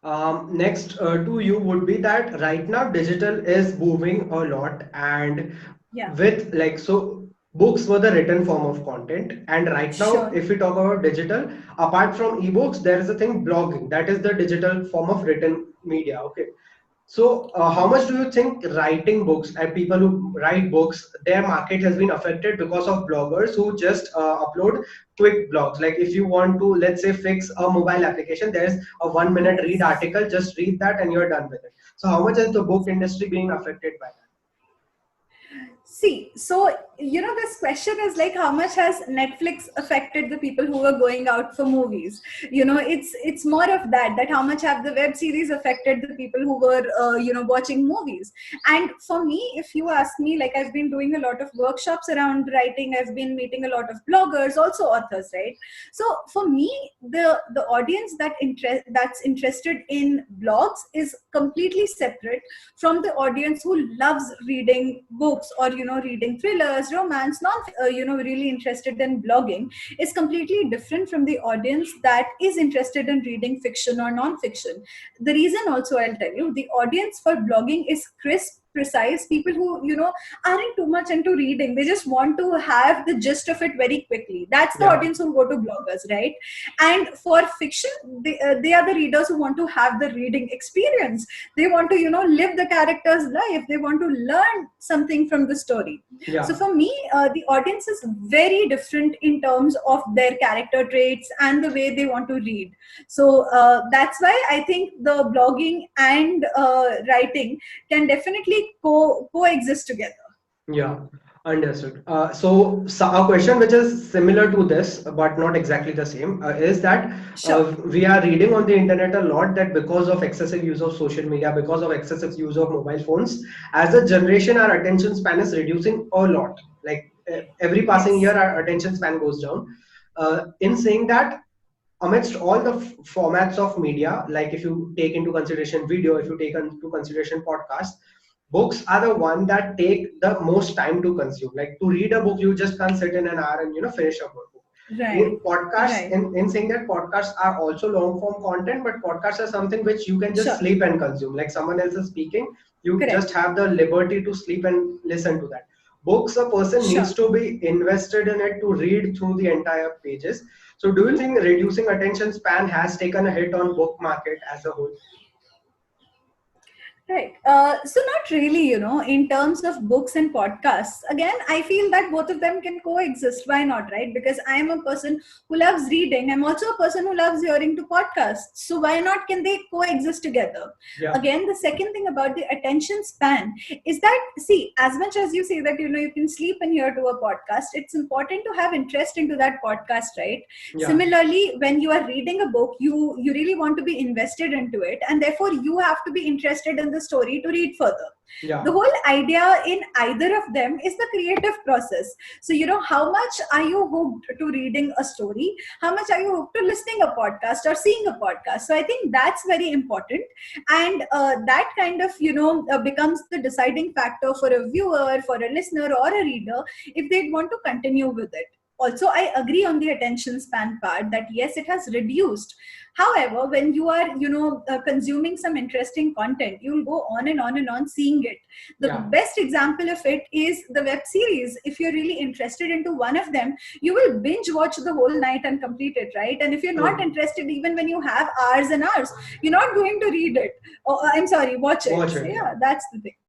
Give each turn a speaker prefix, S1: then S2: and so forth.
S1: Next to you would be that right now digital is booming a lot, and
S2: Yeah,
S1: with like so books were the written form of content, and right now
S2: sure.
S1: if we talk about digital, apart from ebooks, there is a thing blogging, that is the digital form of written media. Okay, so, how much do you think writing books and people who write books, their market has been affected because of bloggers who just upload quick blogs? Like, if you want to, let's say, fix a mobile application, there's a 1 minute read
S2: Yes.
S1: article, just read that and you're done with it. So, how much is the book industry being affected by
S2: See, so this question is like, how much has Netflix affected the people who were going out for movies? It's more of that how much have the web series affected the people who were watching movies. And for me, if you ask me, like, I've been doing a lot of workshops around writing, I've been meeting a lot of bloggers, also authors, right? So for me, the audience that's interested in blogs is completely separate from the audience who loves reading books, or reading thrillers, romance, non really interested in blogging. Is completely different from the audience that is interested in reading fiction or non-fiction. The reason also, I'll tell you, the audience for blogging is crisp, precise people who aren't too much into reading. They just want to have the gist of it very quickly. That's the
S1: that?
S2: audience who go to bloggers, right? And for fiction, they are the readers who want to have the reading experience. They want to live the character's life. They want to learn something from the story. So
S1: Yeah,
S2: for me, the audience is very different in terms of their character traits and the way they want to read. So that's why I think the blogging and writing can definitely coexist together.
S1: yeah, understood. So a question which is similar to this, but not exactly the same, is that
S2: Sure.
S1: we are reading on the internet a lot that because of excessive use of social media, because of excessive use of mobile phones, as a generation, our attention span is reducing a lot. Like every passing year,
S2: Yes.
S1: our attention span goes down. In saying that, amidst all the formats of media, like if you take into consideration video, if you take into consideration podcast, books are the one that take the most time to consume. Like to read a book, you just can't sit in an hour and finish a book.
S2: Right.
S1: In podcasts,
S2: Right.
S1: in saying that podcasts are also long form content, but podcasts are something which you can just
S2: Sure.
S1: sleep and consume. Like someone else is speaking, you just
S2: Correct.
S1: have the liberty to sleep and listen to that. Books, a person needs
S2: Sure.
S1: to be invested in it to read through the entire pages. So do you think reducing attention span has taken a hit on book market as a whole?
S2: Right. So not really, in terms of books and podcasts. Again, I feel that both of them can coexist. Why not, right? Because I am a person who loves reading. I'm also a person who loves hearing to podcasts. So why not can they coexist together?
S1: Yeah,
S2: Again, the second thing about the attention span is that, see, as much as you say that, you can sleep and hear to a podcast, it's important to have interest into that podcast, right?
S1: yeah,
S2: Similarly, when you are reading a book, you really want to be invested into it, and therefore you have to be interested in the story to read further. The
S1: yeah,
S2: whole idea in either of them is the creative process. So how much are you hooked to reading a story, how much are you hooked to listening a podcast or seeing a podcast? So I think that's very important. And that kind of becomes the deciding factor for a viewer, for a listener, or a reader, if they want to continue with it. Also, I agree on the attention span part, that yes, it has reduced. However, when you are consuming some interesting content, you'll go on and on and on seeing it. The
S1: yeah,
S2: best example of it is the web series. If you're really interested into one of them, you will binge watch the whole night and complete it, right? And if you're not
S1: true.
S2: interested, even when you have hours and hours, you're not going to read it, or I'm sorry, watch it.
S1: Watch
S2: So
S1: it, yeah.
S2: yeah, that's the thing.